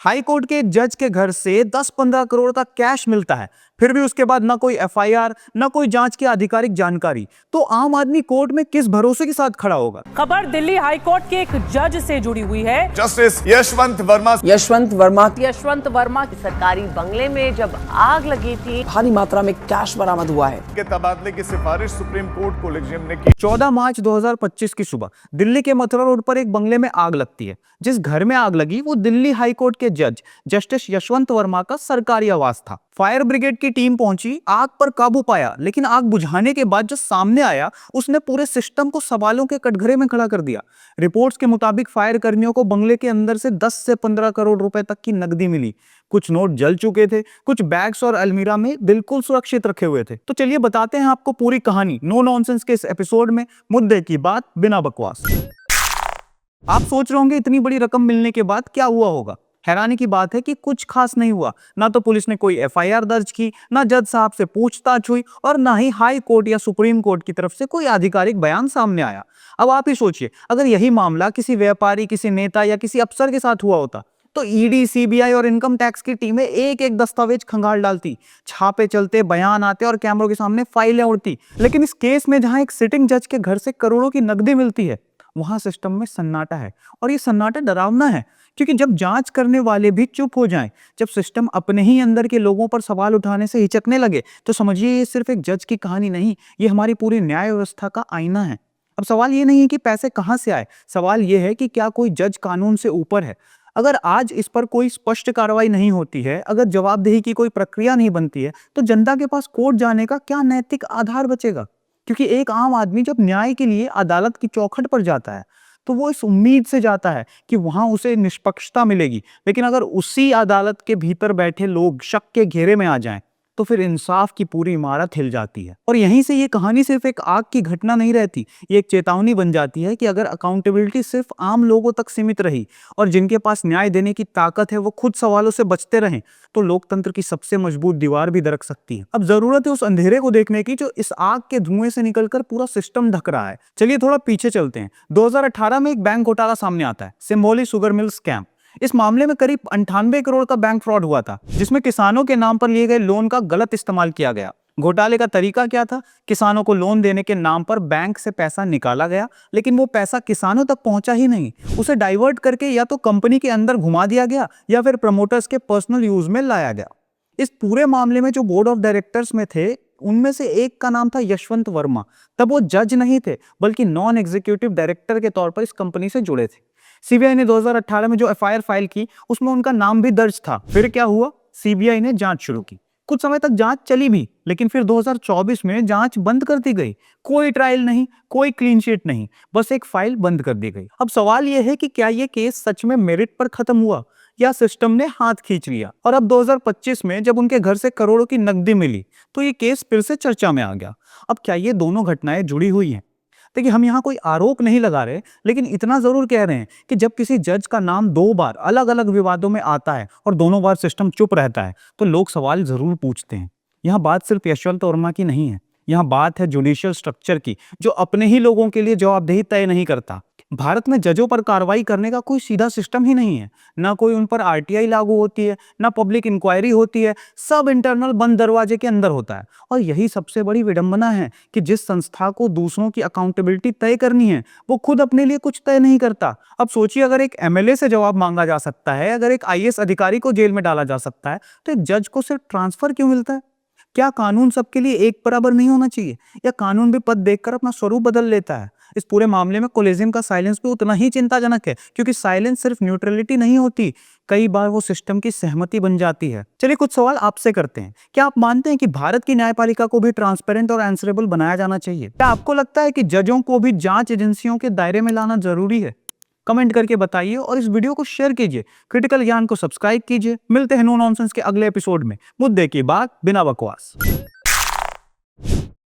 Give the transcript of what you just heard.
High court के जज के घर से 10-15 करोड़ का कैश मिलता है, फिर भी उसके बाद ना कोई एफआईआर, ना कोई जांच की आधिकारिक जानकारी। तो आम आदमी कोर्ट में किस भरोसे के साथ खड़ा होगा? खबर दिल्ली हाई कोर्ट के एक जज से जुड़ी हुई है। जस्टिस यशवंत वर्मा की सरकारी बंगले में जब आग लगी थी, भारी मात्रा में कैश बरामद हुआ है। के तबादले की सिफारिश सुप्रीम कोर्ट कोलेजियम ने की। 14 मार्च 2025 की सुबह दिल्ली के मथुरा रोड पर एक बंगले में आग लगती है। जिस घर में आग लगी वो दिल्ली हाई कोर्ट के जज जस्टिस यशवंत वर्मा का सरकारी आवास था। फायर ब्रिगेड की टीम पहुंची, आग पर काबू पाया, लेकिन आग बुझाने के बाद जो सामने आया उसने पूरे सिस्टम को सवालों के कटघरे में खड़ा कर दिया। रिपोर्ट्स के मुताबिक फायर कर्मियों को बंगले के अंदर से 10 से 15 करोड़ रुपए तक की नकदी मिली। कुछ नोट जल चुके थे, कुछ बैग्स और अलमीरा में बिल्कुल सुरक्षित रखे हुए थे। तो चलिए बताते हैं आपको पूरी कहानी नो नॉनसेंस के इस एपिसोड में, मुद्दे की बात बिना बकवास। आप सोच रहे होंगे इतनी बड़ी रकम मिलने के बाद क्या हुआ होगा। हैरानी की बात है कि कुछ खास नहीं हुआ। ना तो पुलिस ने कोई एफआईआर दर्ज की, ना जज साहब से पूछताछ हुई, और ना ही हाई कोर्ट या सुप्रीम कोर्ट की तरफ से कोई आधिकारिक बयान सामने आया। अब आप ही सोचिए, अगर यही मामला किसी व्यापारी, किसी नेता या किसी अफसर के साथ हुआ होता तो ईडी, सीबीआई और इनकम टैक्स की टीमें एक एक दस्तावेज खंगाल डालती, छापे चलते, बयान आते और कैमरों के सामने फाइलें उड़ती। लेकिन इस केस में जहां एक सिटिंग जज के घर से करोड़ों की नकदी मिलती है, वहां सिस्टम में सन्नाटा है। और ये सन्नाटा डरावना है, क्योंकि जब जांच करने वाले भी चुप हो जाएं, जब सिस्टम अपने ही अंदर के लोगों पर सवाल उठाने से हिचकने लगे, तो समझिए ये सिर्फ एक जज की कहानी नहीं, ये हमारी पूरी न्याय व्यवस्था का आईना है। अब सवाल ये नहीं है कि पैसे कहां से आए, सवाल ये है कि क्या कोई जज कानून से ऊपर है। अगर आज इस पर कोई स्पष्ट कार्रवाई नहीं होती है, अगर जवाबदेही की कोई प्रक्रिया नहीं बनती है, तो जनता के पास कोर्ट जाने का क्या नैतिक आधार बचेगा। क्योंकि एक आम आदमी जब न्याय के लिए अदालत की चौखट पर जाता है तो वो इस उम्मीद से जाता है कि वहां उसे निष्पक्षता मिलेगी। लेकिन अगर उसी अदालत के भीतर बैठे लोग शक के घेरे में आ जाएं, तो फिर इंसाफ की पूरी इमारत हिल जाती है। और यहीं से ये कहानी सिर्फ एक आग की घटना नहीं रहती, ये एक चेतावनी बन जाती है कि अगर अकाउंटेबिलिटी सिर्फ आम लोगों तक सीमित रही और जिनके पास न्याय देने की ताकत है वो खुद सवालों से बचते रहें, तो लोकतंत्र की सबसे मजबूत दीवार भी दरक सकती है। अब जरूरत है उस अंधेरे को देखने की जो इस आग के धुएं से निकलकर पूरा सिस्टम ढक रहा है। चलिए थोड़ा पीछे चलते हैं। 2018 में एक बैंक घोटाला सामने आता है, सिंबोली शुगर मिल स्कैम। इस मामले में करीब 98 करोड़ का बैंक फ्रॉड हुआ था, जिसमें किसानों के नाम पर लिए गए लोन का गलत इस्तेमाल किया गया। घोटाले का तरीका क्या था? किसानों को लोन देने के नाम पर बैंक से पैसा निकाला गया, लेकिन वो पैसा किसानों तक पहुंचा ही नहीं। उसे डाइवर्ट करके या तो कंपनी के अंदर घुमा दिया गया या फिर प्रमोटर्स के पर्सनल यूज में लाया गया। इस पूरे मामले में जो बोर्ड ऑफ डायरेक्टर्स में थे, उनमें से एक का नाम था यशवंत वर्मा। तब वो जज नहीं थे, बल्कि नॉन एग्जीक्यूटिव डायरेक्टर के तौर पर इस कंपनी से जुड़े थे। सीबीआई ने 2018 में जो एफआईआर फाइल की, उसमें उनका नाम भी दर्ज था। फिर क्या हुआ? सीबीआई ने जांच शुरू की। कुछ समय तक जांच चली भी, लेकिन फिर 2024 में जांच बंद कर दी गई। कोई ट्रायल नहीं, कोई क्लीन शीट नहीं, बस एक फाइल बंद कर दी गई। अब सवाल यह है कि क्या यह केस सच में मेरिट पर खत्म हुआ या सिस्टम ने हाथ खींच लिया? और अब 2025 में जब उनके घर से करोड़ों की नकदी मिली, तो ये केस फिर से चर्चा में आ गया। अब क्या ये दोनों घटनाएं जुड़ी हुई हैं? देखिए, हम यहाँ कोई आरोप नहीं लगा रहे, लेकिन इतना जरूर कह रहे हैं कि जब किसी जज का नाम 2 बार अलग अलग विवादों में आता है और दोनों बार सिस्टम चुप रहता है, तो लोग सवाल जरूर पूछते हैं। यहाँ बात सिर्फ यशवंत वर्मा की नहीं है, यहाँ बात है जुडिशियल स्ट्रक्चर की, जो अपने ही लोगों के लिए जवाबदेही तय नहीं करता। भारत में जजों पर कार्रवाई करने का कोई सीधा सिस्टम ही नहीं है। ना कोई उन पर आरटीआई लागू होती है, ना पब्लिक इंक्वायरी होती है, सब इंटरनल बंद दरवाजे के अंदर होता है। और यही सबसे बड़ी विडंबना है कि जिस संस्था को दूसरों की अकाउंटेबिलिटी तय करनी है, वो खुद अपने लिए कुछ तय नहीं करता। अब सोचिए, अगर एक एमएलए से जवाब मांगा जा सकता है, अगर एक आईएएस अधिकारी को जेल में डाला जा सकता है, तो एक जज को सिर्फ ट्रांसफर क्यों मिलता है? क्या कानून सबके लिए एक बराबर नहीं होना चाहिए, या कानून भी पद देखकर अपना स्वरूप बदल लेता है? इस पूरे मामले में कोलेजियम का साइलेंस भी उतना ही चिंताजनक है, क्योंकि साइलेंस सिर्फ न्यूट्रलिटी नहीं होती, कई बार वो सिस्टम की सहमति बन जाती है। चलिए कुछ सवाल आपसे करते हैं। क्या आप मानते हैं कि भारत की न्यायपालिका को भी ट्रांसपेरेंट और आंसरेबल बनाया जाना चाहिए? क्या आपको लगता है कि जजों को भी जांच एजेंसियों के दायरे में लाना जरूरी है? कमेंट करके बताइए और इस वीडियो को शेयर कीजिए। क्रिटिकल ज्ञान को सब्सक्राइब कीजिए। मिलते हैं नो नॉनसेंस के अगले एपिसोड में, मुद्दे की बात बिना बकवास।